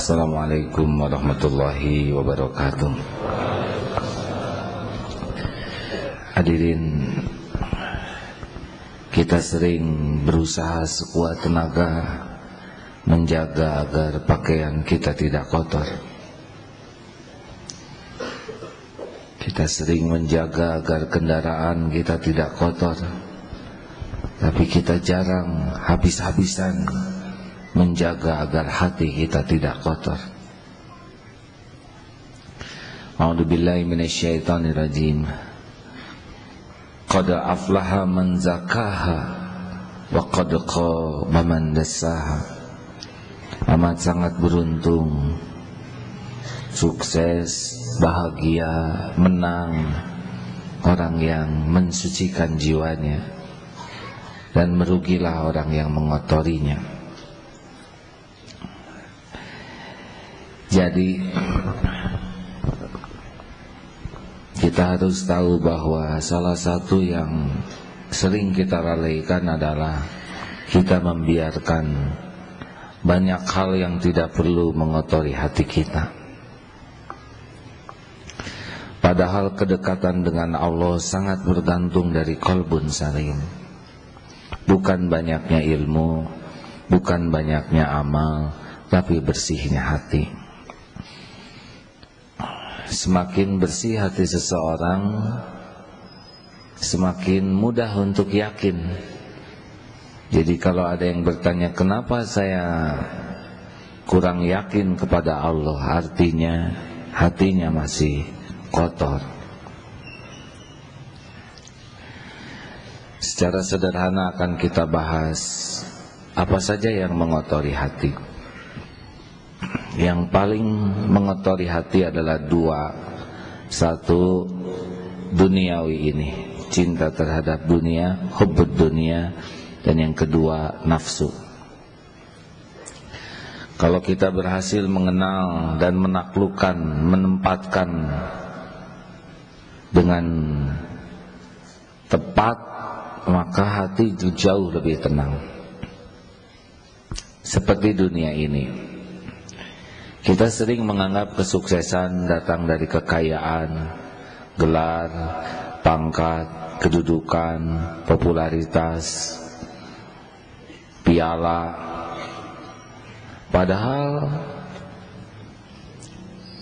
Assalamualaikum warahmatullahi wabarakatuh. Hadirin, kita sering berusaha sekuat tenaga menjaga agar pakaian kita tidak kotor. Kita sering menjaga agar kendaraan kita tidak kotor, tapi kita jarang habis-habisan menjaga agar hati kita tidak kotor. A'udzubillahi minasyaitonirrajim. Qad aflaha man zakaha wa qad khaba man dassaha. Amat sangat beruntung, sukses, bahagia, menang orang yang mensucikan jiwanya, dan merugilah orang yang mengotorinya. Jadi kita harus tahu bahwa salah satu yang sering kita lalaikan adalah kita membiarkan banyak hal yang tidak perlu mengotori hati kita. Padahal kedekatan dengan Allah sangat bergantung dari qalbun salim. Bukan banyaknya ilmu, bukan banyaknya amal, tapi bersihnya hati. Semakin bersih hati seseorang, semakin mudah untuk yakin. Jadi kalau ada yang bertanya, kenapa saya kurang yakin kepada Allah, artinya hatinya masih kotor. Secara sederhana akan kita bahas apa saja yang mengotori hati. Yang paling mengotori hati adalah dua. Satu, duniawi ini, cinta terhadap dunia, hubbud dunia. Dan yang kedua, nafsu. Kalau kita berhasil mengenal dan menaklukkan, menempatkan dengan tepat, maka hati itu jauh lebih tenang. Seperti dunia ini, kita sering menganggap kesuksesan datang dari kekayaan, gelar, pangkat, kedudukan, popularitas, piala. Padahal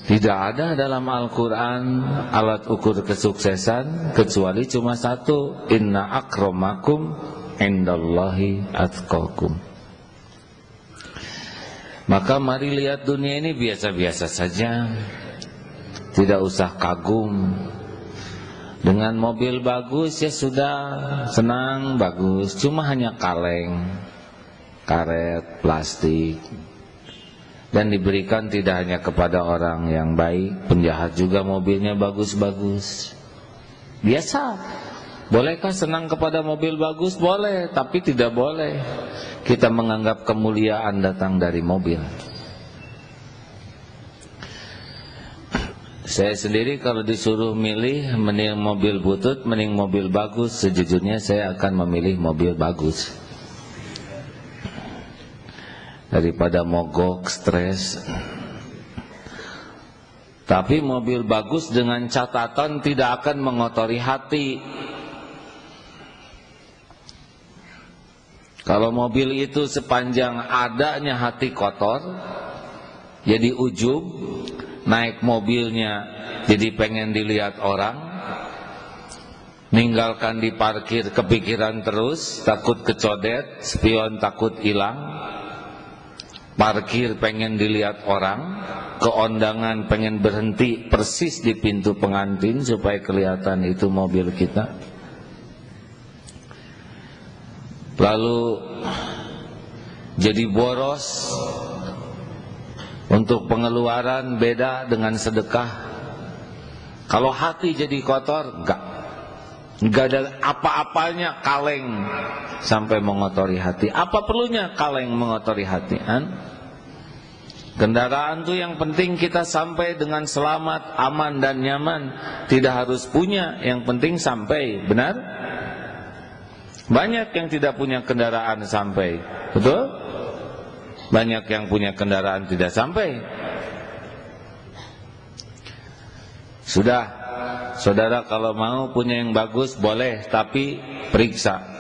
tidak ada dalam Al-Quran alat ukur kesuksesan kecuali cuma satu, inna akramakum indallahi atqakum. Maka mari lihat dunia ini biasa-biasa saja, tidak usah kagum. Dengan mobil bagus ya sudah, senang, bagus. Cuma hanya kaleng, karet, plastik. Dan diberikan tidak hanya kepada orang yang baik, penjahat juga mobilnya bagus-bagus. Biasa. Bolehkah senang kepada mobil bagus? Boleh, tapi tidak boleh kita menganggap kemuliaan datang dari mobil. Saya sendiri kalau disuruh milih, mending mobil butut, mending mobil bagus, sejujurnya saya akan memilih mobil bagus daripada mogok, stres. Tapi mobil bagus dengan catatan tidak akan mengotori hati. Kalau mobil itu sepanjang adanya hati kotor, jadi ujub, naik mobilnya jadi pengen dilihat orang, ninggalkan di parkir kepikiran terus, takut kecodet, spion takut hilang, parkir pengen dilihat orang, keondangan pengen berhenti persis di pintu pengantin supaya kelihatan itu mobil kita. Lalu jadi boros untuk pengeluaran, beda dengan sedekah. Kalau hati jadi kotor, enggak ada apa-apanya kaleng sampai mengotori hati. Apa perlunya kaleng mengotori hati? Kendaraan tuh yang penting kita sampai dengan selamat, aman dan nyaman. Tidak harus punya, yang penting sampai. Benar? Banyak yang tidak punya kendaraan sampai, betul? Banyak yang punya kendaraan tidak sampai. Sudah, saudara kalau mau punya yang bagus boleh, tapi periksa.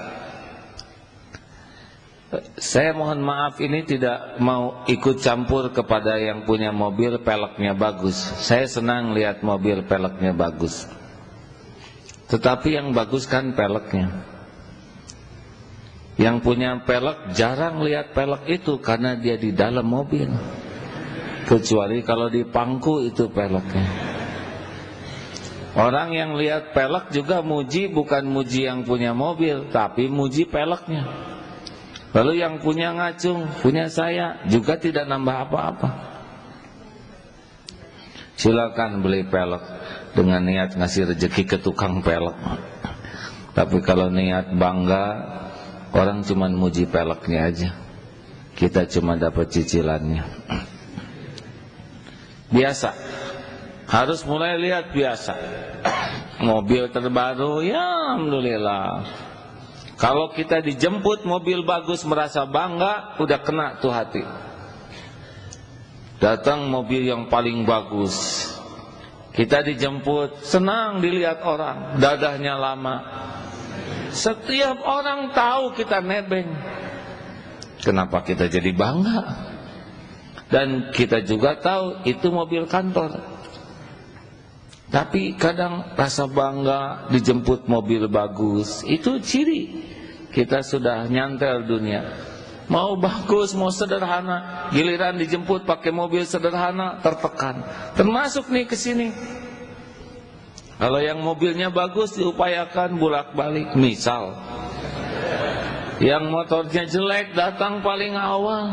Saya mohon maaf, ini tidak mau ikut campur kepada yang punya mobil peleknya bagus. Saya senang lihat mobil peleknya bagus, tetapi yang bagus kan peleknya. Yang punya pelek jarang lihat pelek itu karena dia di dalam mobil, kecuali kalau di pangku itu peleknya. Orang yang lihat pelek juga muji, bukan muji yang punya mobil, tapi muji peleknya. Lalu yang punya ngacung, punya saya, juga tidak nambah apa-apa. Silakan beli pelek dengan niat ngasih rezeki ke tukang pelek. Tapi kalau niat bangga, orang cuma muji peleknya aja, kita cuma dapat cicilannya. Biasa, harus mulai lihat biasa. Mobil terbaru, ya alhamdulillah. Kalau kita dijemput mobil bagus merasa bangga, udah kena tuh hati. Datang mobil yang paling bagus, kita dijemput, senang dilihat orang, dadahnya lama. Setiap orang tahu kita nebeng. Kenapa kita jadi bangga? Dan kita juga tahu itu mobil kantor. Tapi kadang rasa bangga dijemput mobil bagus, itu ciri kita sudah nyantel dunia. Mau bagus, mau sederhana, giliran dijemput pakai mobil sederhana, tertekan. Termasuk nih ke sini. Kalau yang mobilnya bagus diupayakan bolak-balik. Misal yang motornya jelek datang paling awal,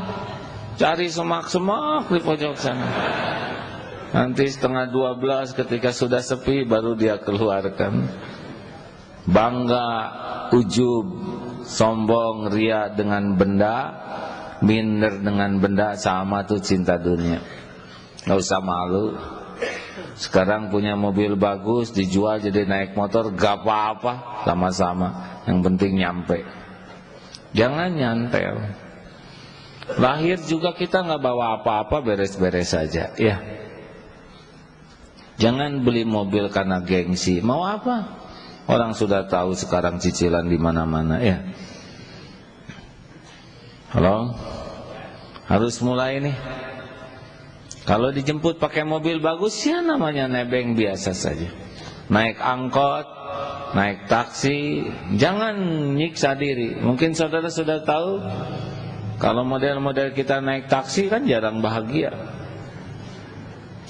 cari semak-semak di pojok sana. Nanti setengah 12 ketika sudah sepi baru dia keluarkan. Bangga, ujub, sombong, ria dengan benda, minder dengan benda, sama tuh cinta dunia. Gak usah malu. Sekarang punya mobil bagus dijual jadi naik motor, gak apa-apa, sama-sama. Yang penting nyampe. Jangan nyantel. Lahir juga kita gak bawa apa-apa, beres-beres saja, ya. Jangan beli mobil karena gengsi. Mau apa? Orang sudah tahu sekarang cicilan di mana-mana, ya. Halo? Harus mulai nih. Kalau dijemput pakai mobil bagus, ya namanya nebeng biasa saja. Naik angkot, naik taksi, jangan nyiksa diri. Mungkin saudara sudah tahu, kalau model-model kita naik taksi kan jarang bahagia.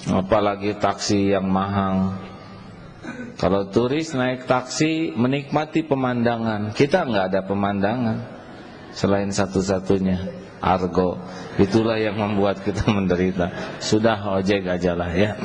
Apalagi taksi yang mahal. Kalau turis naik taksi menikmati pemandangan, kita nggak ada pemandangan selain satu-satunya argo. Itulah yang membuat kita menderita. Sudah ojek aja lah, ya.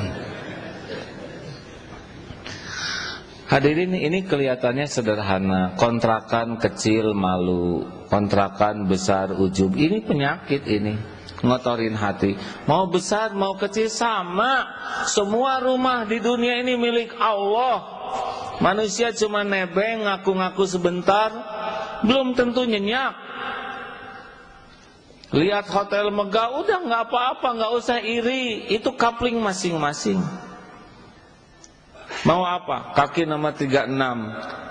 Hadirin, ini kelihatannya sederhana. Kontrakan kecil malu, kontrakan besar ujub. Ini penyakit ini, ngotorin hati. Mau besar mau kecil sama. Semua rumah di dunia ini milik Allah. Manusia cuma nebeng, ngaku-ngaku sebentar, belum tentu nyenyak. Lihat hotel megah, udah nggak apa-apa, nggak usah iri. Itu kapling masing-masing. Mau apa? Kaki nomor 36,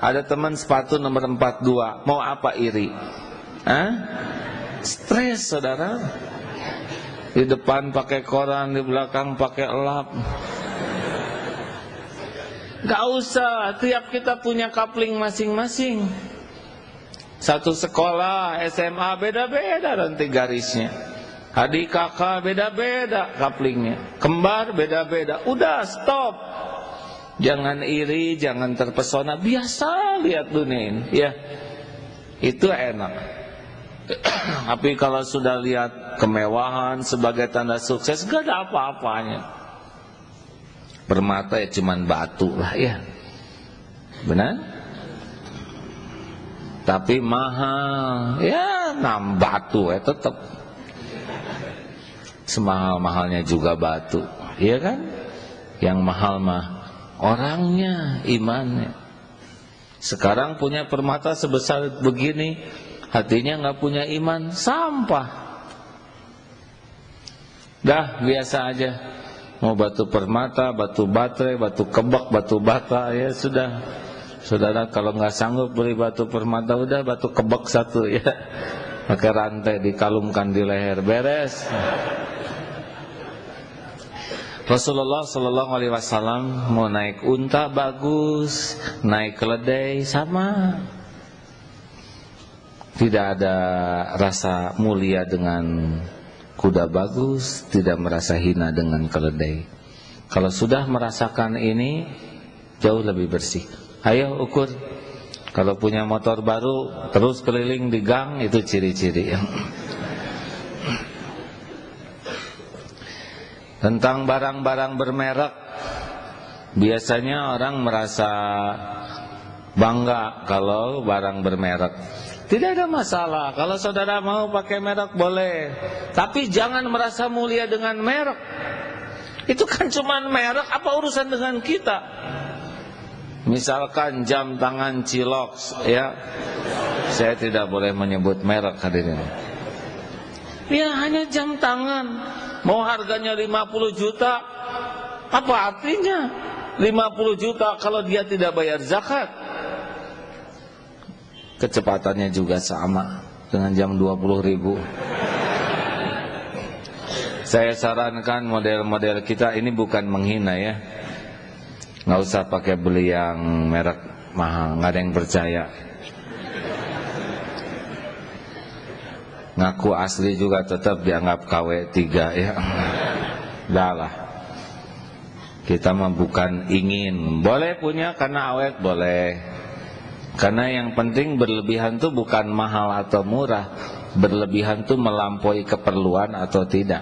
ada teman sepatu nomor 42. Mau apa iri? Hah? Stres, saudara. Di depan pakai koran, di belakang pakai elap. Gak usah, tiap kita punya kapling masing-masing. Satu sekolah, SMA beda-beda nanti garisnya. Adik kakak beda-beda kaplingnya. Kembar beda-beda. Udah, stop. Jangan iri, jangan terpesona. Biasa lihat dunia ini, ya. Itu enak. Tapi kalau sudah lihat kemewahan sebagai tanda sukses, gak ada apa-apanya. Permata ya cuman batu lah, ya. Benar? Tapi mahal, ya batu ya tetap. Semahal-mahalnya juga batu, iya kan? Yang mahal mah orangnya, imannya. Sekarang punya permata sebesar begini, hatinya nggak punya iman, sampah. Dah biasa aja. Mau batu permata, batu baterai, batu kebak, batu bata, ya sudah. Saudara kalau nggak sanggup beli batu permata, udah batu kebak satu ya. Pakai rantai dikalungkan di leher, beres. Rasulullah Shallallahu Alaihi Wasallam mau naik unta bagus, naik keledai sama. Tidak ada rasa mulia dengan kuda bagus, tidak merasa hina dengan keledai. Kalau sudah merasakan ini, jauh lebih bersih. Ayo ukur. Kalau punya motor baru, terus keliling di gang, itu ciri-ciri. Tentang barang-barang bermerek, biasanya orang merasa bangga kalau barang bermerek. Tidak ada masalah, kalau saudara mau pakai merek boleh, tapi jangan merasa mulia dengan merek. Itu kan cuma merek, apa urusan dengan kita? Misalkan jam tangan Cilox, ya, saya tidak boleh menyebut merek hadirin. Ya hanya jam tangan, mau harganya 50 juta, apa artinya 50 juta kalau dia tidak bayar zakat? Kecepatannya juga sama dengan jam 20.000. Saya sarankan model-model kita ini bukan menghina ya. Nggak usah pakai beli yang merek mahal, nggak ada yang percaya. Ngaku asli juga tetap dianggap KW3 ya. Dah lah. Kita mah bukan ingin, boleh punya karena awet boleh. Karena yang penting berlebihan itu bukan mahal atau murah, berlebihan itu melampaui keperluan atau tidak.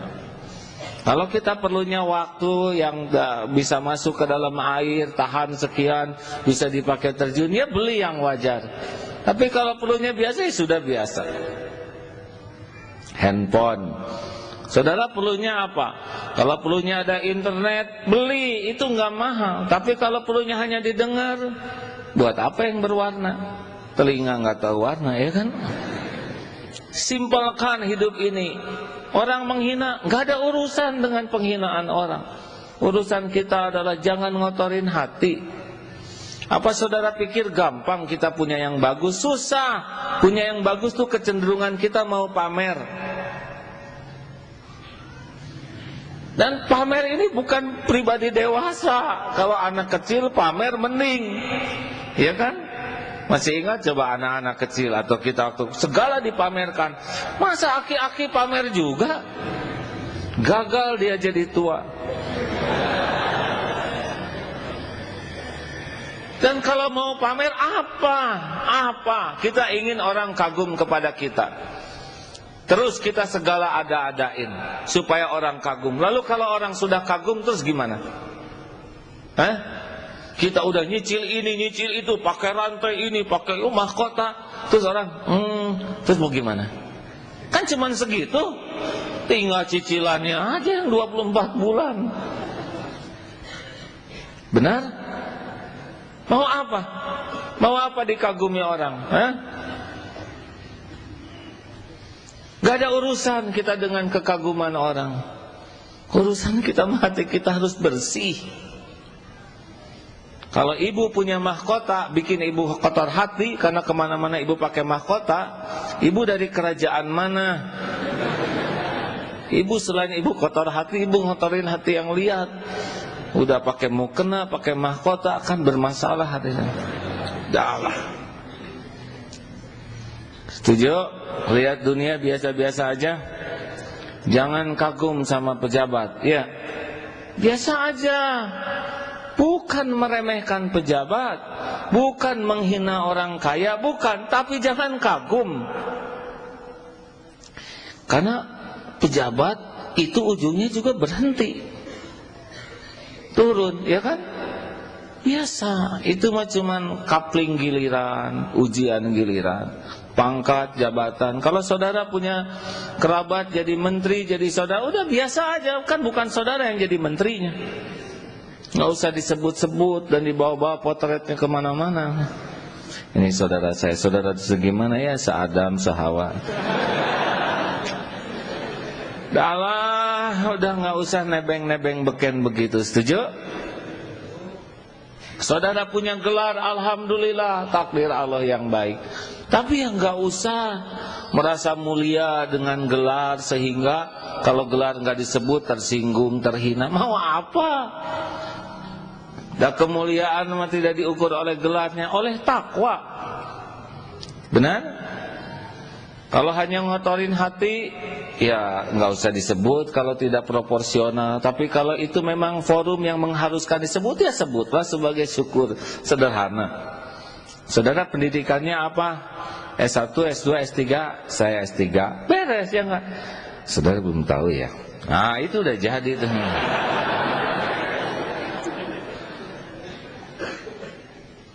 Kalau kita perlunya waktu yang bisa masuk ke dalam air, tahan sekian, bisa dipakai terjun, ya beli yang wajar. Tapi kalau perlunya biasa, ya sudah biasa. Handphone, saudara perlunya apa? Kalau perlunya ada internet, beli, itu nggak mahal. Tapi kalau perlunya hanya didengar, buat apa yang berwarna? Telinga nggak tahu warna, ya kan? Simpelkan hidup ini. Orang menghina, nggak ada urusan dengan penghinaan orang. Urusan kita adalah jangan ngotorin hati. Apa saudara pikir gampang kita punya yang bagus? Susah. Punya yang bagus tuh kecenderungan kita mau pamer. Dan pamer ini bukan pribadi dewasa. Kalau anak kecil pamer mending, ya kan? Masih ingat coba anak-anak kecil atau kita waktu segala dipamerkan. Masa aki-aki pamer juga? Gagal dia jadi tua. Dan kalau mau pamer apa? Kita ingin orang kagum kepada kita. Terus kita segala ada-adain supaya orang kagum. Lalu kalau orang sudah kagum terus gimana? Kita udah nyicil ini, nyicil itu, pakai rantai ini, pakai mahkota. Terus orang, terus mau gimana? Kan cuman segitu. Tinggal cicilannya aja yang 24 bulan. Benar? Mau apa? Mau apa dikagumi orang? Gak ada urusan kita dengan kekaguman orang. Urusan kita mati, kita harus bersih. Kalau ibu punya mahkota, bikin ibu kotor hati karena kemana-mana ibu pakai mahkota. Ibu dari kerajaan mana? Ibu selain ibu kotor hati, ibu ngotorin hati yang lihat. Udah pakai mukena, pakai mahkota akan bermasalah hatinya. Dahlah. Setuju? Lihat dunia biasa-biasa aja. Jangan kagum sama pejabat. Ya, biasa aja. Bukan meremehkan pejabat, bukan menghina orang kaya, bukan. Tapi jangan kagum. Karena pejabat itu ujungnya juga berhenti, turun, ya kan? Biasa. Itu mah cuman kapling giliran, ujian giliran, pangkat, jabatan. Kalau saudara punya kerabat jadi menteri, jadi saudara, udah biasa aja. Kan bukan saudara yang jadi menterinya. Nggak usah disebut-sebut dan dibawa-bawa potretnya kemana-mana. Ini saudara saya, saudara segimana ya, se-Adam, se-Hawa. Udah nggak usah nebeng-nebeng beken begitu, setuju? Saudara punya gelar, alhamdulillah, takdir Allah yang baik. Tapi yang nggak usah merasa mulia dengan gelar sehingga kalau gelar nggak disebut tersinggung, terhina. Mau apa? Dan kemuliaan tidak diukur oleh gelarnya, oleh takwa. Benar? Kalau hanya ngotorin hati, ya nggak usah disebut kalau tidak proporsional. Tapi kalau itu memang forum yang mengharuskan disebut, ya sebutlah sebagai syukur sederhana. Saudara pendidikannya apa? S1, S2, S3, saya S3. Beres ya enggak? Saudara belum tahu ya. Nah itu udah jadi tuh.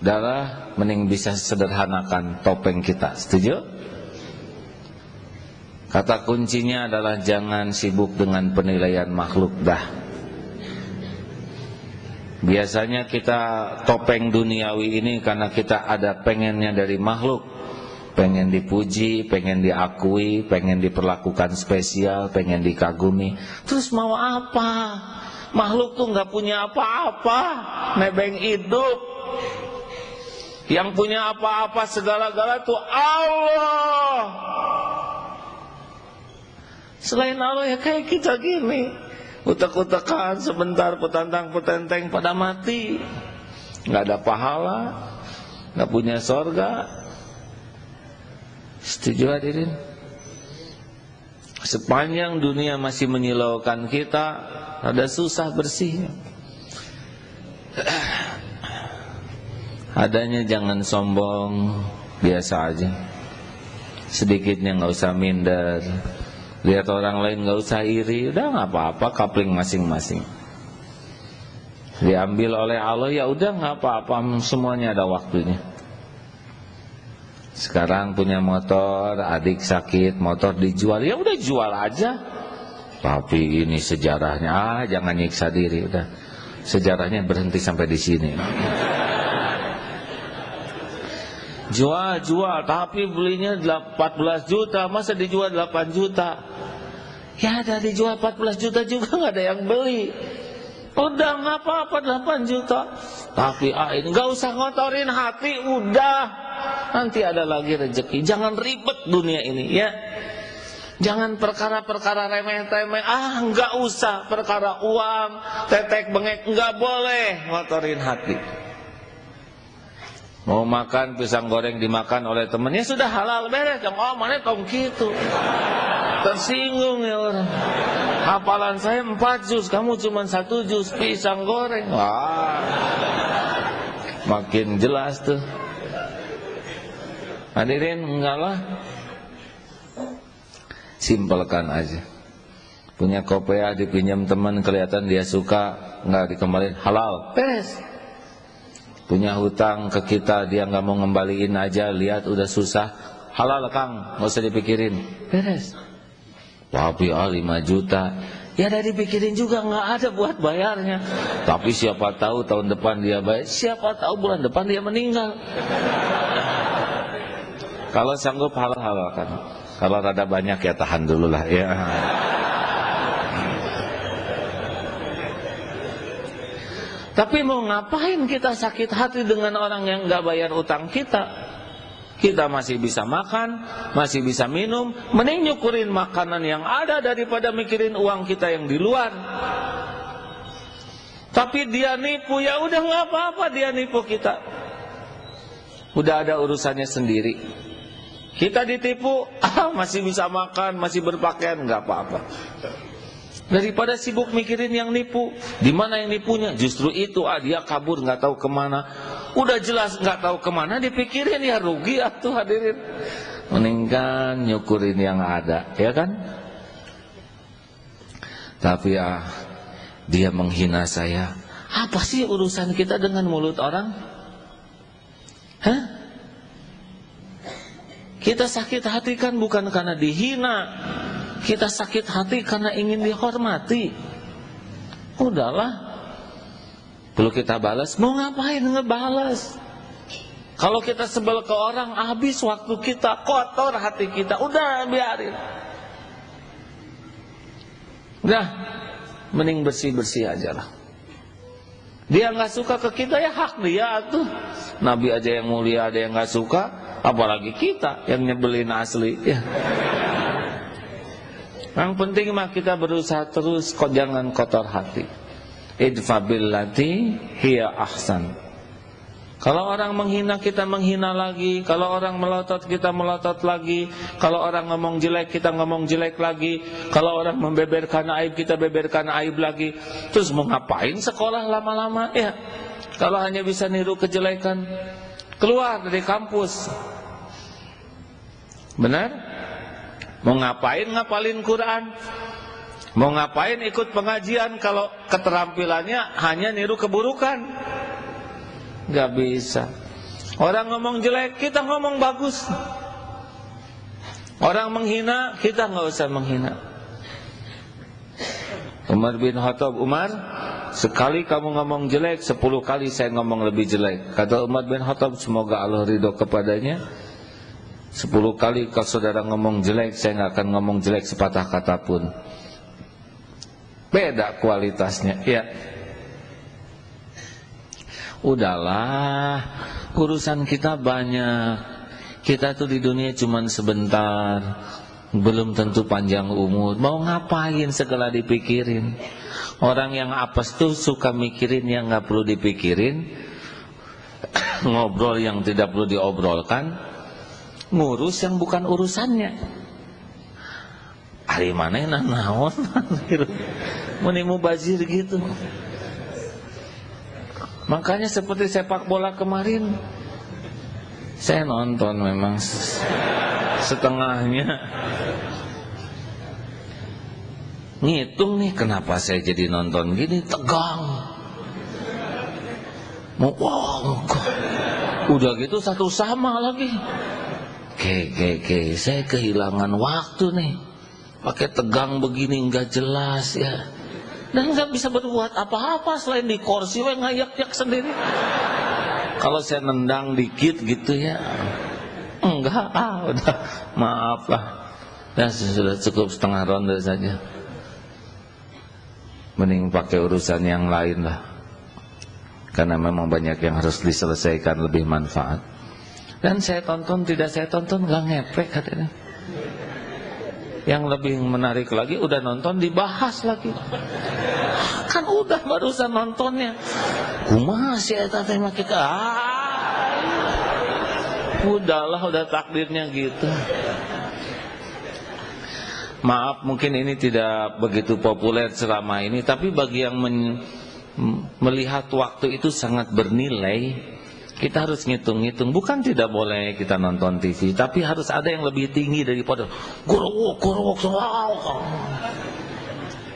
Darah mending bisa sederhanakan topeng kita. Setuju? Kata kuncinya adalah jangan sibuk dengan penilaian makhluk dah. Biasanya kita topeng duniawi ini karena kita ada pengennya dari makhluk. Pengen dipuji, pengen diakui, pengen diperlakukan spesial, pengen dikagumi. Terus mau apa? Makhluk tuh gak punya apa-apa, nebeng hidup. Yang punya apa-apa segala-gala tuh Allah. Selain Allah ya kayak kita gini, utek-utekan sebentar, petantang-petenteng pada mati, nggak ada pahala, nggak punya sorga. Setuju hadirin? Sepanjang dunia masih menyilaukan kita, ada susah bersihnya. Adanya jangan sombong, biasa aja. Sedikitnya nggak usah minder. Lihat orang lain gak usah iri, udah gak apa-apa, kapling masing-masing. Diambil oleh Allah, ya udah gak apa-apa, semuanya ada waktunya. Sekarang punya motor, adik sakit, motor dijual, ya udah jual aja. Tapi ini sejarahnya, jangan nyiksa diri, udah. Sejarahnya berhenti sampai di sini. Jual, tapi belinya 14 juta, masa dijual 8 juta? Ya ada dijual 14 juta juga gak ada yang beli. Udah gak apa-apa 8 juta. Tapi ini gak usah ngotorin hati, udah. Nanti ada lagi rezeki. Jangan ribet dunia ini ya. Jangan perkara-perkara remeh-temeh. Gak usah perkara uang, tetek bengek, gak boleh ngotorin hati. Mau makan pisang goreng dimakan oleh temennya sudah halal, beres. Yang mana tong gitu. Tersinggung ya orang. Hafalan saya 4 juz, kamu cuma 1 juz pisang goreng. Wah, makin jelas tuh. Hadirin, enggak lah. Simpelkan aja. Punya kopiah dipinjam teman, kelihatan dia suka, enggak dikembaliin, halal, beres. Punya hutang ke kita, dia nggak mau ngembaliin aja, lihat udah susah, halal Kang, nggak usah dipikirin, beres. Tapi 5 juta, ya dari dipikirin juga nggak ada buat bayarnya. Tapi siapa tahu tahun depan dia bayar, siapa tahu bulan depan dia meninggal. Kalau sanggup halal-halalkan, kalau rada banyak ya tahan dulu lah ya. Tapi mau ngapain kita sakit hati dengan orang yang gak bayar utang kita? Kita masih bisa makan, masih bisa minum, mending nyukurin makanan yang ada daripada mikirin uang kita yang di luar. Tapi dia nipu, ya udah gak apa-apa dia nipu kita. Udah ada urusannya sendiri. Kita ditipu, masih bisa makan, masih berpakaian, gak apa-apa. Daripada sibuk mikirin yang nipu, di mana yang nipunya? Justru itu, dia kabur nggak tahu kemana. Udah jelas nggak tahu kemana, dipikirin ya rugi atuh hadirin. Mendingan nyukurin yang ada, ya kan? Tapi dia menghina saya. Apa sih urusan kita dengan mulut orang? Hah? Kita sakit hati kan bukan karena dihina. Kita sakit hati karena ingin dihormati. Udahlah. Perlu kita balas, mau ngapain ngebalas? Kalau kita sebel ke orang, habis waktu kita, kotor hati kita. Udah biarin. Udah, mending bersih-bersih aja lah. Dia nggak suka ke kita, ya hak dia tuh. Nabi aja yang mulia ada yang nggak suka, apalagi kita yang nyebelin asli. Ya. Yang penting mah kita berusaha terus, kok jangan kotor hati. Idfa billati hiya ahsan. Kalau orang menghina kita menghina lagi, kalau orang melotot kita melotot lagi, kalau orang ngomong jelek kita ngomong jelek lagi, kalau orang membeberkan aib kita beberkan aib lagi. Terus mau ngapain sekolah lama-lama? Ya, kalau hanya bisa niru kejelekan, keluar dari kampus. Benar? Mau ngapain ngapalin Quran? Mau ngapain ikut pengajian kalau keterampilannya hanya niru keburukan? Gak bisa. Orang ngomong jelek, kita ngomong bagus. Orang menghina, kita gak usah menghina. Umar bin Khattab, Umar, sekali kamu ngomong jelek, 10 kali saya ngomong lebih jelek. Kata Umar bin Khattab, semoga Allah ridho kepadanya, 10 kali kalau saudara ngomong jelek, saya gak akan ngomong jelek sepatah kata pun. Beda kualitasnya. Ya. Udahlah, urusan kita banyak. Kita tuh di dunia cuman sebentar, belum tentu panjang umur. Mau ngapain segala dipikirin? Orang yang apes tuh suka mikirin yang gak perlu dipikirin, ngobrol yang tidak perlu diobrolkan, ngurus yang bukan urusannya. Hari mana yang naon? Menimu bazir gitu. Makanya seperti sepak bola kemarin, saya nonton memang setengahnya. Ngitung nih kenapa saya jadi nonton gini, tegang. Wow, udah gitu satu sama lagi. Saya kehilangan waktu nih. Pakai tegang begini nggak jelas ya. Dan nggak bisa berbuat apa-apa selain di kursi ngayak-yak sendiri. Kalau saya nendang dikit gitu ya, enggak, udah maaf lah. Ya sudah cukup setengah ronde saja. Mending pakai urusan yang lain lah. Karena memang banyak yang harus diselesaikan, lebih manfaat. Dan saya tonton, tidak saya tonton, nggak ngepek katanya. Yang lebih menarik lagi, udah nonton dibahas lagi. Kan udah barusan nontonnya. Kumaha sih eta teh make udahlah, udah takdirnya gitu. Maaf, mungkin ini tidak begitu populer selama ini, tapi bagi yang melihat waktu itu sangat bernilai. Kita harus ngitung-ngitung. Bukan tidak boleh kita nonton TV, tapi harus ada yang lebih tinggi daripada gorok,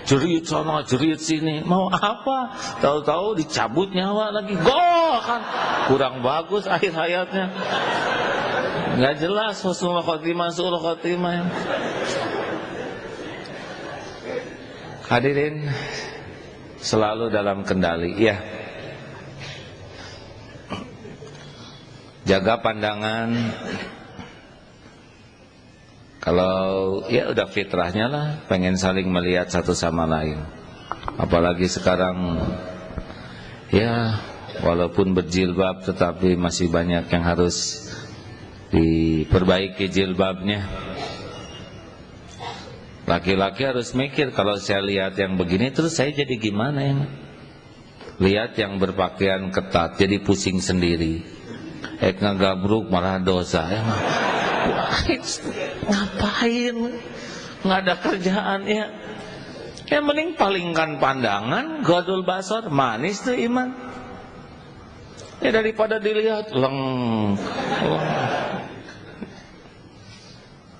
jerit sana, jerit sini. Mau apa? Tahu-tahu dicabut nyawa lagi. Gol kan. Kurang bagus akhir hayatnya. Nggak jelas husnul khotimah, su'ul khotimah. Hadirin selalu dalam kendali. Ya. Jaga pandangan. Kalau ya udah fitrahnya lah, pengen saling melihat satu sama lain. Apalagi sekarang ya walaupun berjilbab tetapi masih banyak yang harus diperbaiki jilbabnya. Laki-laki harus mikir, kalau saya lihat yang begini terus saya jadi gimana ya? Lihat yang berpakaian ketat jadi pusing sendiri. Ngagabruk malah dosa ya. Ngapain? Nggak ada kerjaan ya. Yang mending palingkan pandangan, gadul basar, manis tuh iman. Ya daripada dilihat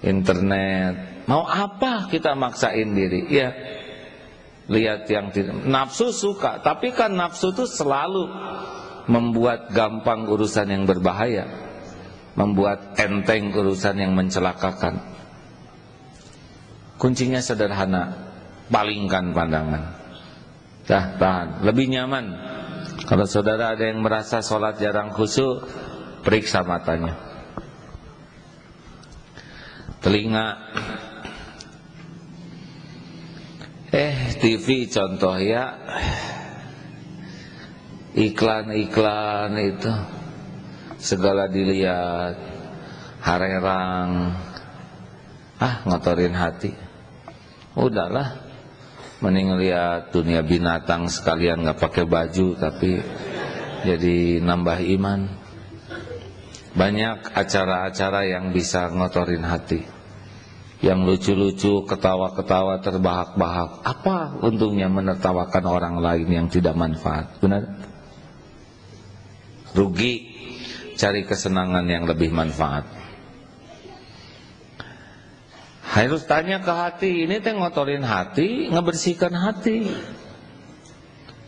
internet. Mau apa kita maksain diri? Ya. Lihat yang tidak. Nafsu suka, tapi kan nafsu tuh selalu membuat gampang urusan yang berbahaya, membuat enteng urusan yang mencelakakan. Kuncinya sederhana, palingkan pandangan. Tahan, lebih nyaman. Kalau saudara ada yang merasa sholat jarang khusyuk, periksa matanya. Telinga, TV contoh ya, iklan-iklan itu segala dilihat, harerang, ngotorin hati. Udahlah, mending lihat dunia binatang sekalian, nggak pakai baju tapi jadi nambah iman. Banyak acara-acara yang bisa ngotorin hati, yang lucu-lucu, ketawa-ketawa, terbahak-bahak. Apa untungnya menertawakan orang lain yang tidak manfaat? Benar? Rugi, cari kesenangan yang lebih manfaat. Harus tanya ke hati, ini teh ngotorin hati, ngebersihkan hati.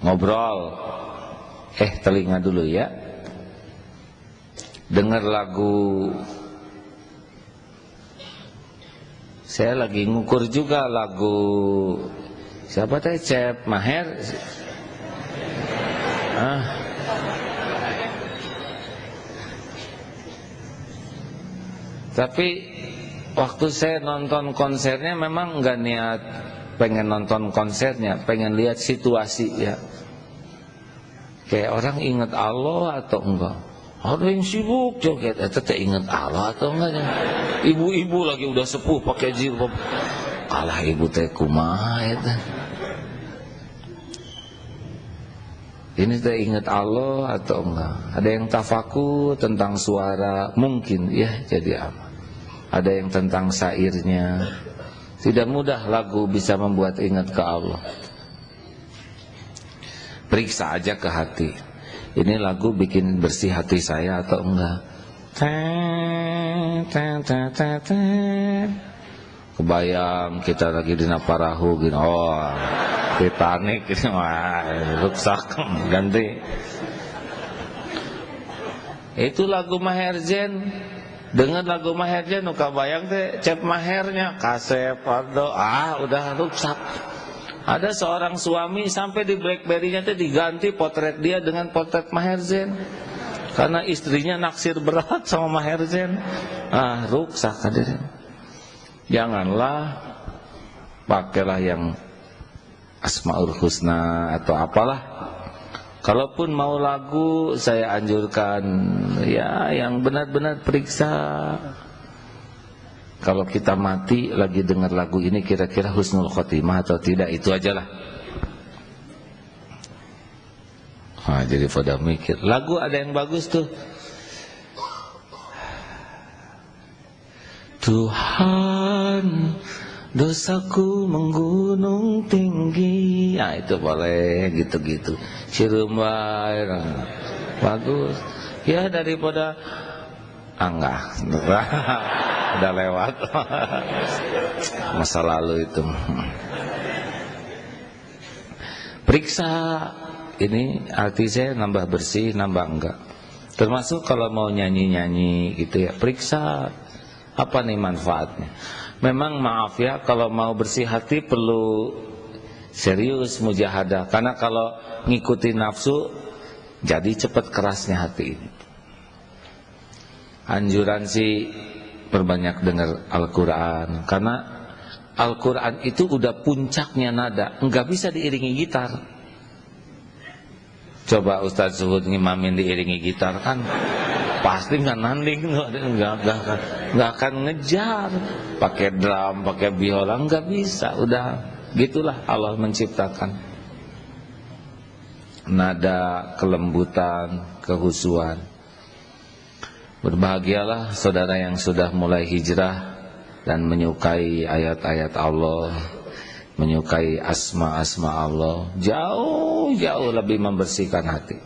Ngobrol, telinga dulu ya. Dengar lagu. Saya lagi ngukur juga lagu siapa teh, Cep Maher. Tapi waktu saya nonton konsernya memang nggak niat pengen nonton konsernya, pengen lihat situasi ya. Kayak orang ingat Allah atau enggak? Ada yang sibuk joget, teh ingat Allah atau enggak? Ibu-ibu lagi udah sepuh pakai jilbab, kalah ibu teh kumaha eta. Ini teh ingat Allah atau enggak? Ada yang tafakur tentang suara, mungkin ya jadi apa? Ada yang tentang syairnya. Tidak mudah lagu bisa membuat ingat ke Allah. Periksa aja ke hati. Ini lagu bikin bersih hati saya atau enggak? Kebayang kita lagi di Naparahu gini, Titanic ini, rusak, ganti. Itu lagu Maher Zain. Dengan lagu Maher Zain, kebayang teh Cep Mahernya, kasep, udah rusak. Ada seorang suami sampai di BlackBerry-nya tuh diganti potret dia dengan potret Maher Zain. Karena istrinya naksir berat sama Maher Zain. Rusak hadirin. Janganlah pakailah yang Asmaul Husna atau apalah. Kalaupun mau lagu, saya anjurkan ya yang benar-benar periksa. Kalau kita mati lagi dengar lagu ini, kira-kira husnul khotimah atau tidak, itu ajalah. Jadi pada mikir, lagu ada yang bagus tuh. Tuhan, dosaku menggunung tinggi. Itu boleh gitu-gitu. Cirembai, bagus. Ya daripada enggak. Udah lewat. Masa lalu itu. Periksa ini arti saya nambah bersih, nambah enggak. Termasuk kalau mau nyanyi-nyanyi gitu ya, periksa apa nih manfaatnya. Memang maaf ya, kalau mau bersih hati perlu serius mujahadah. Karena kalau ngikutin nafsu, jadi cepat kerasnya hati ini. Anjuran sih perbanyak dengar Al-Quran. Karena Al-Quran itu udah puncaknya nada, nggak bisa diiringi gitar. Coba Ustaz Zuhud ngimamin diiringi gitar, kan pasti nggak nanding, nggak akan ngejar. Pakai drum, pakai biola, nggak bisa. Udah gitulah Allah menciptakan nada, kelembutan, kehusuan. Berbahagialah saudara yang sudah mulai hijrah dan menyukai ayat-ayat Allah, menyukai asma-asma Allah. Jauh-jauh lebih membersihkan hati.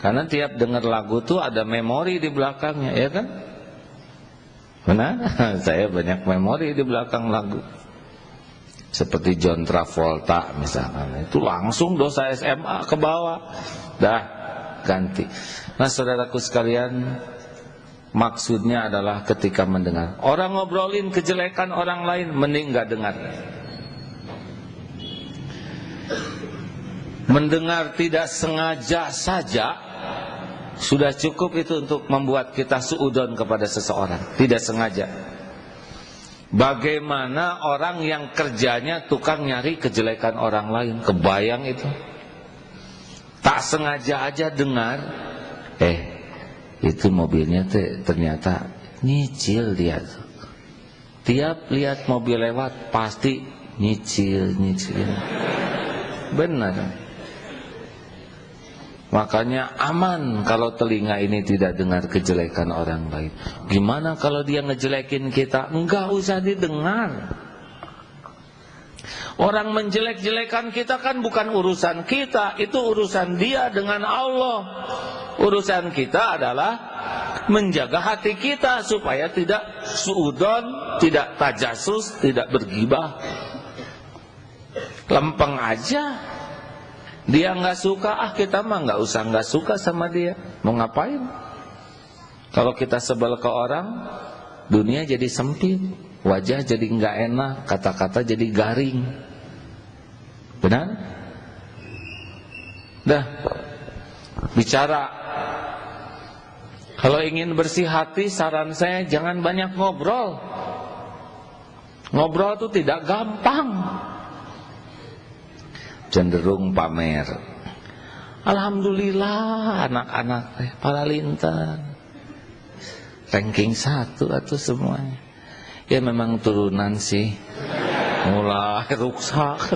Karena tiap dengar lagu tuh ada memori di belakangnya, ya kan? Benar? Saya banyak memori di belakang lagu. Seperti John Travolta misalkan, itu langsung dosa SMA ke bawah. Dah, ganti. Nah saudaraku sekalian, maksudnya adalah ketika mendengar orang ngobrolin kejelekan orang lain, mending gak dengar. Mendengar tidak sengaja saja sudah cukup itu untuk membuat kita suudon kepada seseorang, tidak sengaja. Bagaimana orang yang kerjanya tukang nyari kejelekan orang lain? Kebayang itu? Tak sengaja aja dengar, itu mobilnya ternyata nyicil dia. Tiap lihat mobil lewat pasti nyicil. Benar. Makanya aman kalau telinga ini tidak dengar kejelekan orang lain. Gimana kalau dia ngejelekin kita? Enggak usah didengar. Orang menjelek-jelekan kita kan bukan urusan kita, itu urusan dia dengan Allah. Urusan kita adalah menjaga hati kita supaya tidak suudon, tidak tajasus, tidak bergibah. Lempeng aja. Dia nggak suka, kita mah nggak suka sama dia. Mau ngapain? Kalau kita sebel ke orang, dunia jadi sempit, wajah jadi nggak enak, kata-kata jadi garing. Benar? Dah, bicara. Kalau ingin bersih hati, saran saya jangan banyak ngobrol. Ngobrol itu tidak gampang. Cenderung pamer. Alhamdulillah anak-anak para lintan ranking 1 atau semuanya. Ya memang turunan sih. Mulai rusak.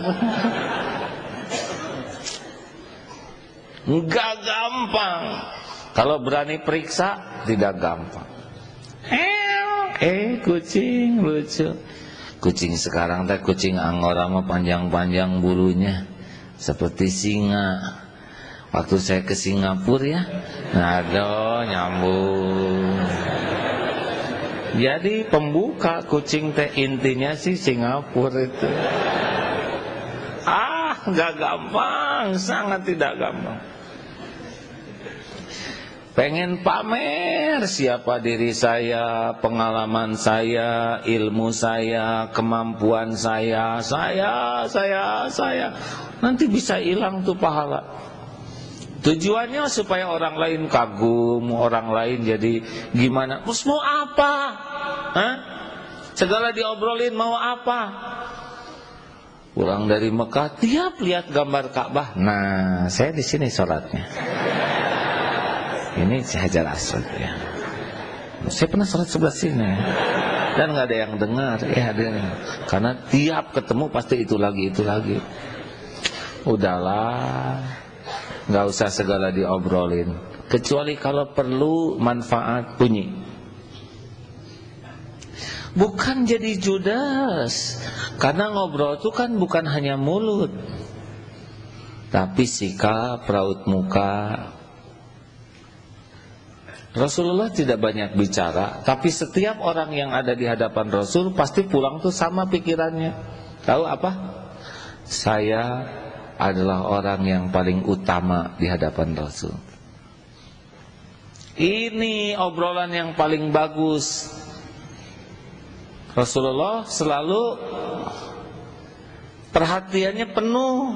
Enggak gampang. Kalau berani periksa tidak gampang. Kucing lucu. Kucing sekarang teh kucing Angora mah panjang-panjang bulunya. Seperti singa. Waktu saya ke Singapura ya, aduh nyambung. Jadi pembuka kucing teh intinya sih Singapura itu. Gak gampang, sangat tidak gampang. Pengen pamer siapa diri saya, pengalaman saya, ilmu saya, kemampuan saya. Nanti bisa hilang tuh pahala. Tujuannya supaya orang lain kagum, orang lain jadi gimana? Terus mau apa? Segala diobrolin mau apa? Pulang dari Mekah, tiap lihat gambar Ka'bah. Nah, saya di sini sholatnya. Ini Hajar Aswad ya. Saya pernah sholat sebelah sini dan nggak ada yang dengar ya, karena tiap ketemu pasti itu lagi. Udahlah, nggak usah segala diobrolin, kecuali kalau perlu manfaat bunyi. Bukan jadi judes, karena ngobrol itu kan bukan hanya mulut, tapi sikap, raut muka. Rasulullah tidak banyak bicara, tapi setiap orang yang ada di hadapan Rasul pasti pulang tuh sama pikirannya. Tahu apa? Saya adalah orang yang paling utama di hadapan Rasul. Ini obrolan yang paling bagus. Rasulullah selalu perhatiannya penuh.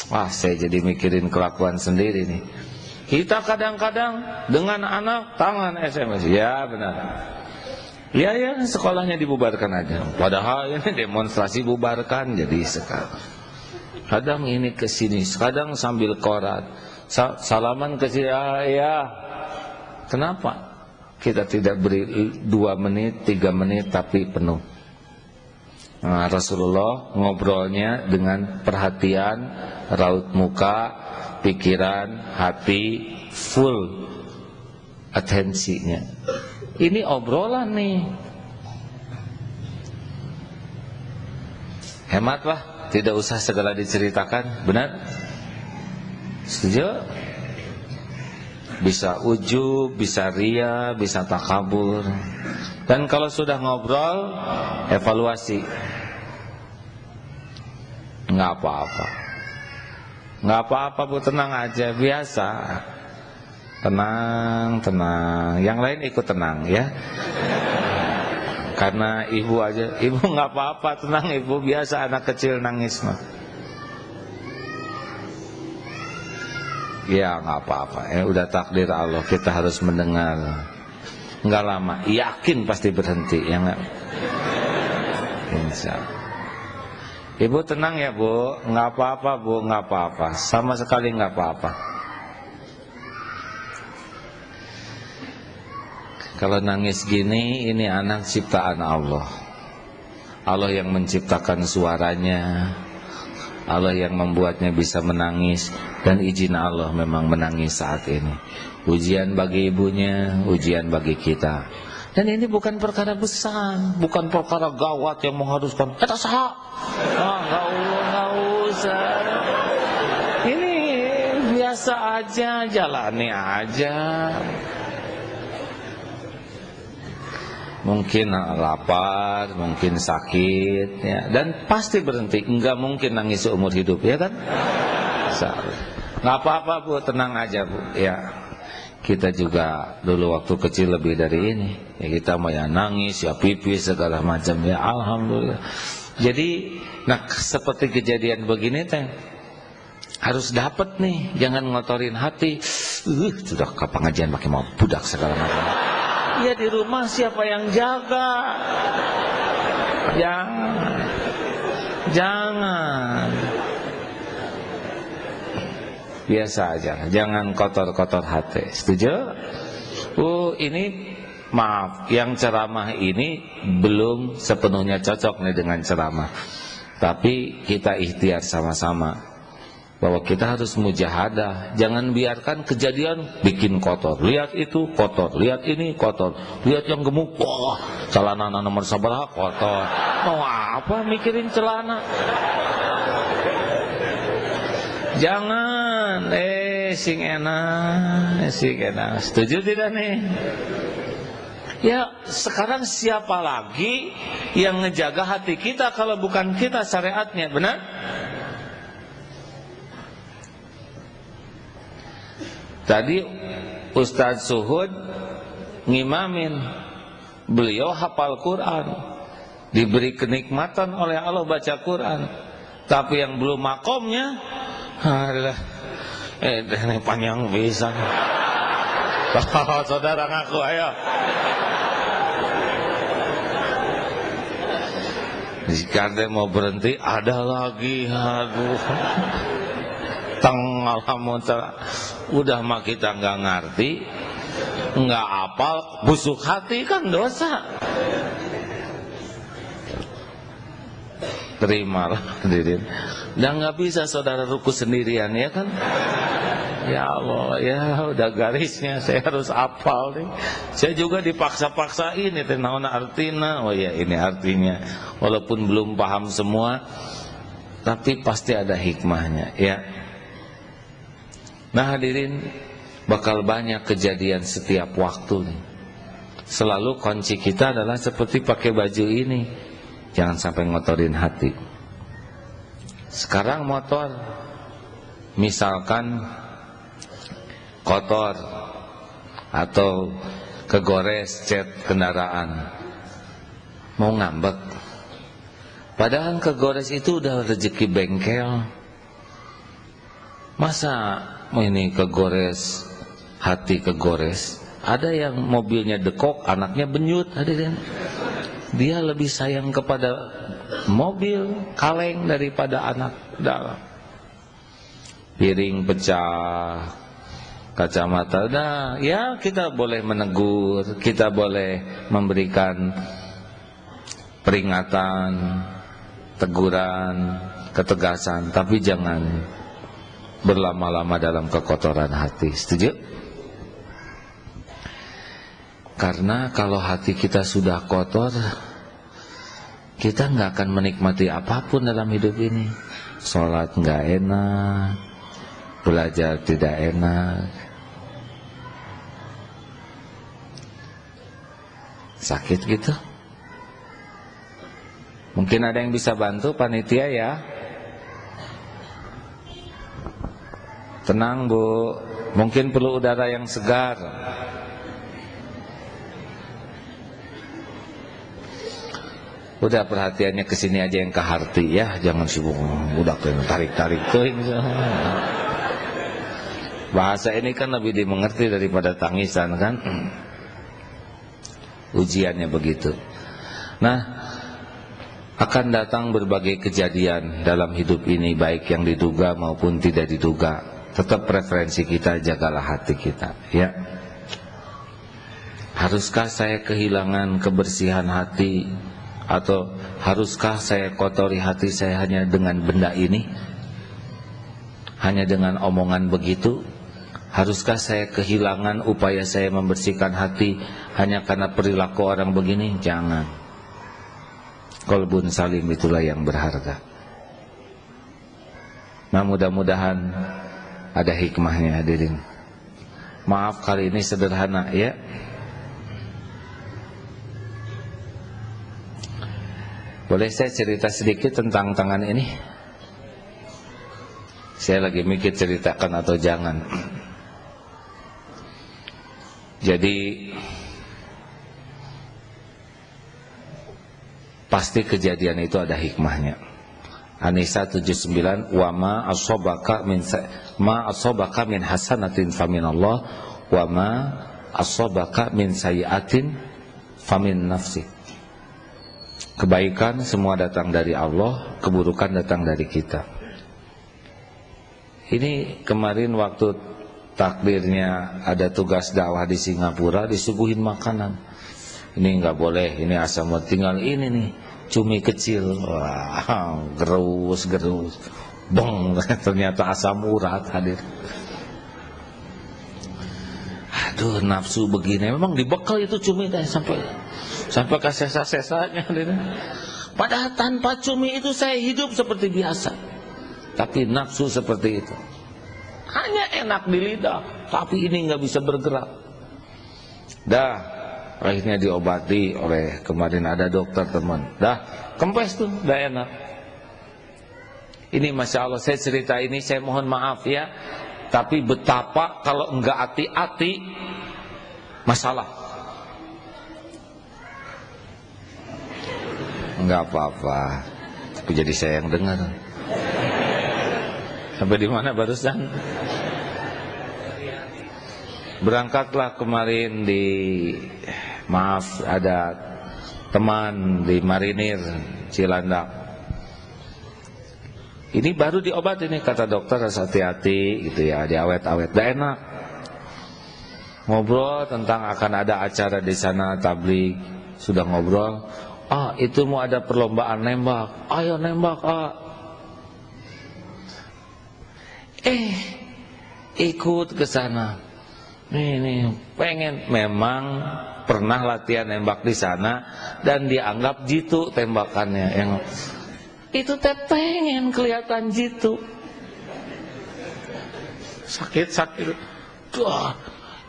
Wah, saya jadi mikirin kelakuan sendiri nih. Kita kadang-kadang dengan anak tangan SMS. Ya benar. Ya sekolahnya dibubarkan aja. Padahal ini demonstrasi bubarkan jadi sekarang. Kadang ini ke sini, kadang sambil korat. Salaman ke sini. Ya. Kenapa? Kita tidak beri 2 menit, 3 menit tapi penuh. Nah, Rasulullah ngobrolnya dengan perhatian, raut muka, pikiran, hati, full atensinya. Ini obrolan nih. Hematlah, tidak usah segala diceritakan, benar? Setuju? Bisa ujub, bisa ria, bisa takabur. Dan kalau sudah ngobrol, evaluasi. Nggak apa-apa. Nggak apa-apa Bu, tenang aja, biasa. Tenang. Yang lain ikut tenang ya. Karena ibu aja, ibu nggak apa-apa, tenang ibu, biasa anak kecil nangis mah. Ya nggak apa-apa, udah takdir Allah, kita harus mendengar. Nggak lama, yakin pasti berhenti ya nggak. Insya Allah. Ibu tenang ya Bu, nggak apa-apa Bu, nggak apa-apa, sama sekali nggak apa-apa. Kalau nangis gini, ini anak ciptaan Allah. Allah yang menciptakan suaranya, Allah yang membuatnya bisa menangis, dan izin Allah memang menangis saat ini. Ujian bagi ibunya, ujian bagi kita. Dan ini bukan perkara besar, bukan perkara gawat yang mengharuskan kita sah. Nggak usah. Ini biasa aja, jalani aja. Mungkin lapar, mungkin sakit, ya, dan pasti berhenti. Enggak mungkin nangis seumur hidup, ya kan? Nggak apa-apa Bu, tenang aja Bu. Ya, kita juga dulu waktu kecil lebih dari ini. Ya kita mau ya nangis, ya pipis segala macam. Ya alhamdulillah. Jadi, nah seperti kejadian begini teh harus dapat nih, jangan ngotorin hati. Sudah ke pengajian pakai mau budak segala macam. Ya di rumah siapa yang jaga? Jangan. Biasa aja, jangan kotor-kotor hati. Setuju? Ini maaf, yang ceramah ini belum sepenuhnya cocok nih dengan ceramah. Tapi kita ikhtiar sama-sama bahwa kita harus mujahadah. Jangan biarkan kejadian bikin kotor. Lihat itu kotor, lihat ini kotor, lihat yang gemuk, wah celana nomor seberapa kotor. Mau apa mikirin celana? Jangan, sing enak. Setuju tidak nih? Ya sekarang siapa lagi yang ngejaga hati kita kalau bukan kita, syariatnya, benar? Tadi Ustadz Suhud ngimamin, beliau hafal Quran, diberi kenikmatan oleh Allah baca Quran, tapi yang belum makomnya, alah, ini panjang bisa. Saudara ngaku, ayo. Jika dia mau berhenti, ada lagi, aduh. Alhamdulillah, udah mah kita nggak ngerti, nggak apal, busuk hati kan dosa. Terimalah hadirin. Dan nggak bisa saudara ruku sendirian, ya kan? Ya Allah, ya udah garisnya saya harus apal nih. Saya juga dipaksa-paksain itu naon artina. Oh ya ini artinya, walaupun belum paham semua, tapi pasti ada hikmahnya, ya. Nah hadirin, bakal banyak kejadian setiap waktu nih. Selalu kunci kita adalah seperti pakai baju ini, jangan sampai ngotorin hati. Sekarang motor, misalkan kotor atau kegores cat kendaraan, mau ngambek, padahal kegores itu udah rezeki bengkel. Masa ini kegores, hati kegores? Ada yang mobilnya dekok, anaknya benyut, hadirin. Dia lebih sayang kepada mobil kaleng daripada anak dalam. Piring pecah, kacamata, nah ya kita boleh menegur, kita boleh memberikan peringatan, teguran, ketegasan, tapi jangan berlama-lama dalam kekotoran hati. Setuju? Karena kalau hati kita sudah kotor, kita nggak akan menikmati apapun dalam hidup ini. Sholat nggak enak, belajar tidak enak, sakit gitu. Mungkin ada yang bisa bantu panitia, ya. Tenang Bu, mungkin perlu udara yang segar. Udah perhatiannya ke sini aja yang ke hati, ya, jangan sibuk udah tarik-tarik tuh. Bahasa ini kan lebih dimengerti daripada tangisan kan. Ujiannya begitu. Nah, Akan datang berbagai kejadian dalam hidup ini, baik yang diduga maupun tidak diduga. Tetap preferensi kita, jagalah hati kita, ya. Haruskah saya kehilangan kebersihan hati, atau haruskah saya kotori hati saya hanya dengan benda ini, hanya dengan omongan begitu? Haruskah saya kehilangan upaya saya membersihkan hati hanya karena perilaku orang begini? Jangan. Qalbun salim itulah yang berharga. Nah, mudah-mudahan ada hikmahnya, hadirin. Maaf kali ini sederhana, ya. Boleh saya cerita sedikit tentang tangan ini? Saya lagi mikir ceritakan atau jangan. Jadi pasti kejadian itu ada hikmahnya. An-Nisa 79, wa ma asabaka min hasanatin faminallah wa ma asabaka min sayiatin famin nafsi. Kebaikan semua datang dari Allah, keburukan datang dari kita. Ini kemarin waktu takdirnya ada tugas dakwah di Singapura, disuguhin makanan. Ini nggak boleh, ini asam urat, tinggal ini nih, cumi kecil. Wah, gerus, bong, ternyata asam urat hadir. Aduh, nafsu begini, memang dibekal itu cumi teh sampai ke sesa-sesanya. Padahal tanpa cumi itu saya hidup seperti biasa, tapi nafsu seperti itu. Hanya enak di lidah, tapi ini nggak bisa bergerak. Dah. Akhirnya diobati oleh, kemarin ada dokter teman. Dah, kempes tuh, dah enak. Ini Masya Allah, saya cerita ini, saya mohon maaf ya. Tapi betapa kalau enggak hati-hati, masalah. Enggak apa-apa, tapi jadi saya yang dengar. Sampai di mana barusan? Berangkatlah kemarin ada teman di Marinir Cilandak. Ini baru diobat ini, kata dokter harus hati-hati gitu ya, diawet-awet. Dah enak. Ngobrol tentang akan ada acara di sana tabligh, sudah ngobrol. Ah, itu mau ada perlombaan nembak. Ayo nembak, ah. Ikut ke sana. Nih, pengen, memang pernah latihan nembak di sana dan dianggap jitu tembakannya. Yang itu teh pengen kelihatan jitu. Sakit. Tuh,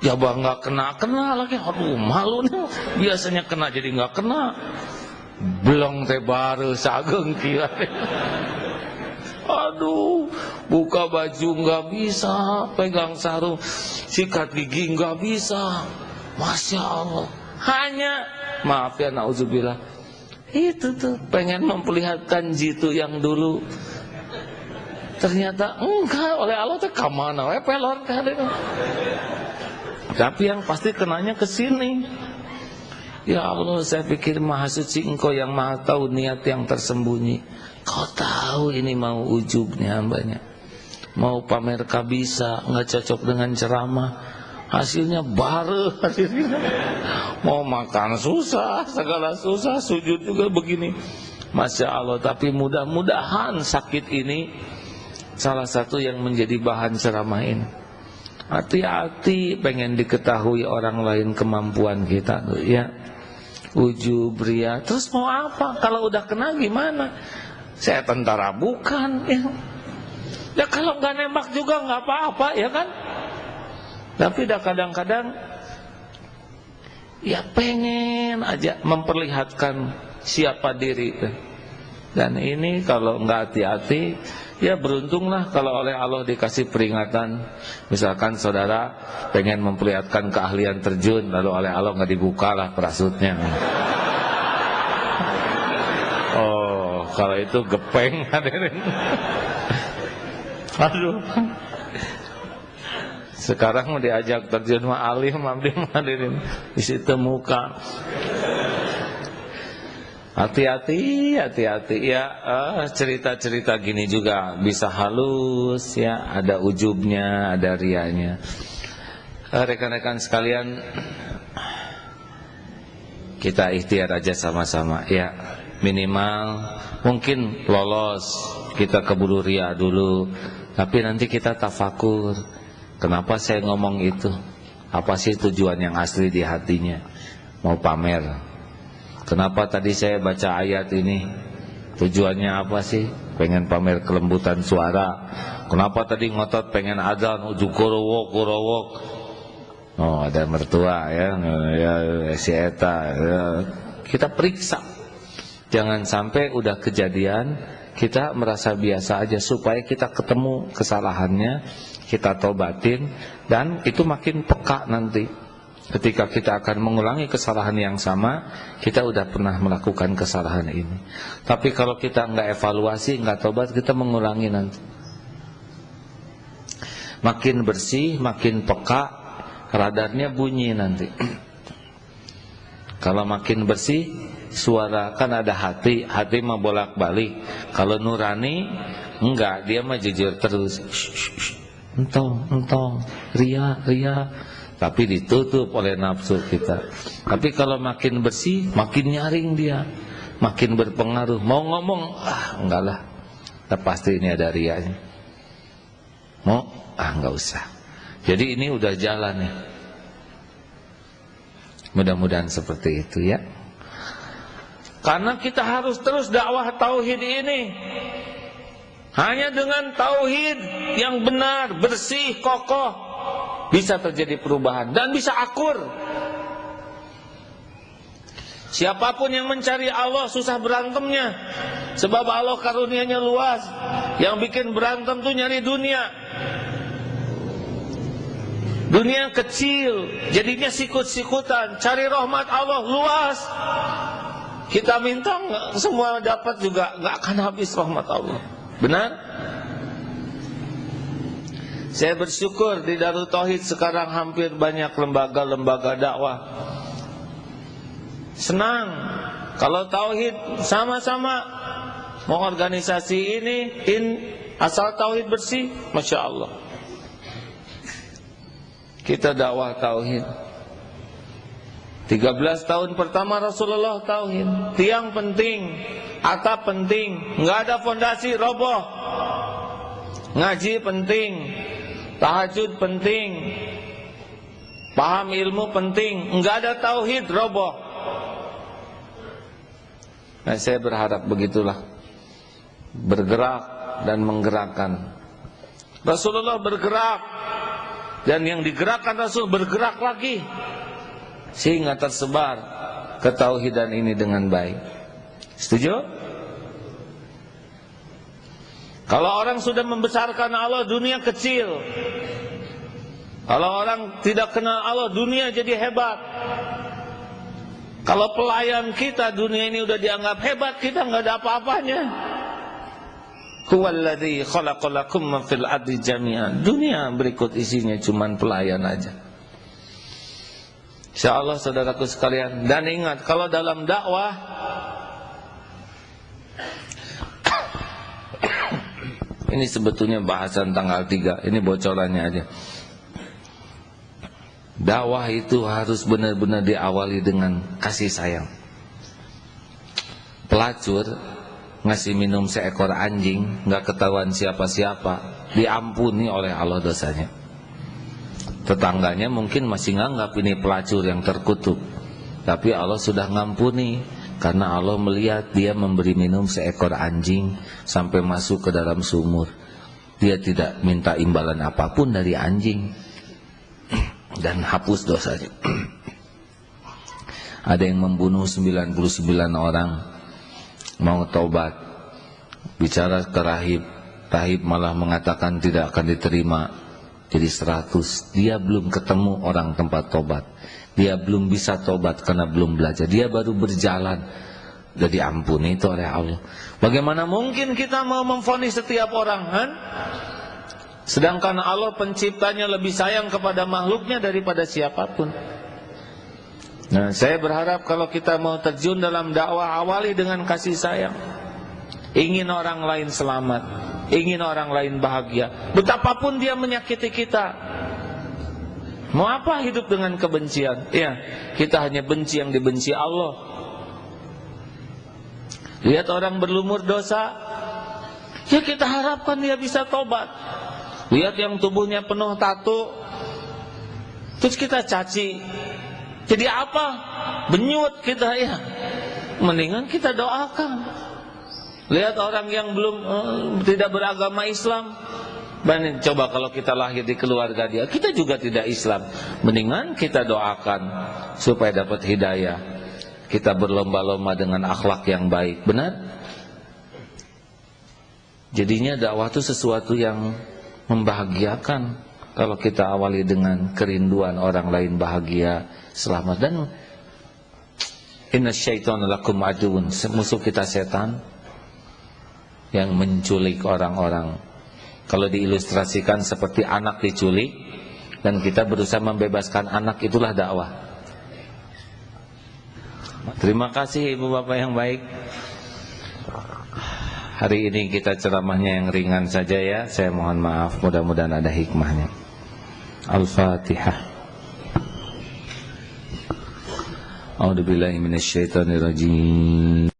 jabah nggak kena lagi. Aduh, malu nih. Biasanya kena jadi nggak kena. Belum teh baru sageng kira. Aduh, buka baju nggak bisa, pegang sarung, sikat gigi nggak bisa. Masya Allah. Hanya, maaf ya, na'udzubillah, itu tuh pengen memperlihatkan jitu yang dulu. Ternyata enggak, oleh Allah tuh kamana, pelor kan itu. Tapi yang pasti kenanya ke sini. Ya Allah, saya pikir Maha Suci Engkau yang Maha tahu niat yang tersembunyi. Kau tahu ini mau ujubnya hambanya, mau pamer kabisa, nggak cocok dengan ceramah, hasilnya baru hasilnya. Mau makan susah, segala susah, sujud juga begini. Masya Allah. Tapi mudah-mudahan sakit ini salah satu yang menjadi bahan ceramah ini. Hati-hati, pengen diketahui orang lain kemampuan kita tuh, ya. Ujub, ria. Terus mau apa? Kalau udah kena gimana? Saya tentara bukan, ya. Ya kalau nggak nembak juga nggak apa-apa, ya kan? Tapi dah kadang-kadang ya pengen aja memperlihatkan siapa diri. Dan ini kalau nggak hati-hati, ya beruntunglah kalau oleh Allah dikasih peringatan. Misalkan saudara pengen memperlihatkan keahlian terjun, lalu oleh Allah nggak dibukalah parasutnya. Oh, kalau itu gepeng hadirin. Aduh. Sekarang mau diajak terjun mah alim hadirin, di situ muka. Hati-hati, hati-hati ya. Cerita-cerita gini juga bisa halus ya, ada ujubnya, ada rianya. Rekan-rekan sekalian, kita ikhtiar aja sama-sama ya. Minimal mungkin lolos, kita keburu ria dulu, tapi nanti kita tafakur. Kenapa saya ngomong itu? Apa sih tujuan yang asli di hatinya? Mau pamer? Kenapa tadi saya baca ayat ini? Tujuannya apa sih? Pengen pamer kelembutan suara. Kenapa tadi ngotot pengen adzan, ujuk korowok. Oh, ada mertua ya si eta ya. Kita periksa. Jangan sampai udah kejadian kita merasa biasa aja, supaya kita ketemu kesalahannya, kita tobatin, dan itu makin peka nanti. Ketika kita akan mengulangi kesalahan yang sama, kita udah pernah melakukan kesalahan ini. Tapi kalau kita nggak evaluasi, nggak tobat, kita mengulangi nanti. Makin bersih, makin peka, radarnya bunyi nanti. Kalau makin bersih, suara kan ada hati mah bolak-balik. Kalau nurani, enggak, dia mah jujur terus. Entong, ria. Tapi ditutup oleh nafsu kita. Tapi kalau makin bersih, makin nyaring dia, makin berpengaruh. Mau ngomong, enggak lah, pasti ini ada rianya. Mau, enggak usah. Jadi ini udah jalan ya. Mudah-mudahan seperti itu ya. Karena kita harus terus dakwah tauhid ini. Hanya dengan tauhid yang benar, bersih, kokoh, bisa terjadi perubahan dan bisa akur. Siapapun yang mencari Allah susah berantemnya, sebab Allah karunia-Nya luas. Yang bikin berantem tuh nyari dunia. Dunia kecil, jadinya sikut-sikutan. Cari rahmat Allah luas. Kita minta semua dapat juga, nggak akan habis rahmat Allah. Benar? Saya bersyukur di Darut Tauhid sekarang hampir banyak lembaga-lembaga dakwah. Senang kalau tauhid sama-sama mau organisasi ini asal tauhid bersih, Masya Allah. Kita dakwah tauhid. 13 tahun pertama Rasulullah tauhid. Tiang penting, atap penting, nggak ada fondasi roboh. Ngaji penting, tahajud penting, paham ilmu penting. Nggak ada tauhid roboh. Nah, saya berharap begitulah, bergerak dan menggerakkan. Rasulullah bergerak, dan yang digerakkan Rasul bergerak lagi, sehingga tersebar ketauhidan ini dengan baik. Setuju? Kalau orang sudah membesarkan Allah, dunia kecil. Kalau orang tidak kenal Allah, dunia jadi hebat. Kalau pelayan kita, dunia ini udah dianggap hebat, kita nggak ada apa-apanya. Huwallazi khalaqalakum ma fil ardi jami'an. Dunia berikut isinya cuman pelayan aja. Insyaallah saudaraku sekalian, dan ingat kalau dalam dakwah ini sebetulnya bahasan tanggal 3, ini bocorannya aja. Dakwah itu harus benar-benar diawali dengan kasih sayang. Pelacur ngasih minum seekor anjing, nggak ketahuan siapa-siapa, diampuni oleh Allah dosanya. Tetangganya mungkin masih nganggap ini pelacur yang terkutuk, tapi Allah sudah ngampuni, karena Allah melihat dia memberi minum seekor anjing sampai masuk ke dalam sumur. Dia tidak minta imbalan apapun dari anjing, dan hapus dosanya. Ada yang membunuh 99 orang, mau taubat, bicara ke rahib, rahib malah mengatakan tidak akan diterima, jadi 100. Dia belum ketemu orang tempat tobat, dia belum bisa tobat karena belum belajar, dia baru berjalan, dan diampuni itu oleh Allah. Bagaimana mungkin kita mau memvonis setiap orang, kan? Sedangkan Allah penciptanya lebih sayang kepada makhluknya daripada siapapun. Nah, saya berharap kalau kita mau terjun dalam dakwah, awali dengan kasih sayang. Ingin orang lain selamat, ingin orang lain bahagia, betapapun dia menyakiti kita. Mau apa hidup dengan kebencian? Ya, kita hanya benci yang dibenci Allah. Lihat orang berlumur dosa, ya kita harapkan dia bisa tobat. Lihat yang tubuhnya penuh tato, terus kita caci, jadi apa? Benyut kita, ya. Mendingan kita doakan. Lihat orang yang belum tidak beragama Islam, coba kalau kita lahir di keluarga dia, kita juga tidak Islam, mendingan kita doakan supaya dapat hidayah. Kita berlomba-lomba dengan akhlak yang baik, benar? Jadinya dakwah itu sesuatu yang membahagiakan kalau kita awali dengan kerinduan orang lain bahagia, selamat. Dan inna syaitana lakum aduun, musuh kita setan yang menculik orang-orang. Kalau diilustrasikan seperti anak diculik dan kita berusaha membebaskan anak, itulah dakwah. Terima kasih ibu bapak yang baik. Hari ini kita ceramahnya yang ringan saja ya. Saya mohon maaf, mudah-mudahan ada hikmahnya. Al-Fatihah. A'udzubillahi minasyaitonirrajim.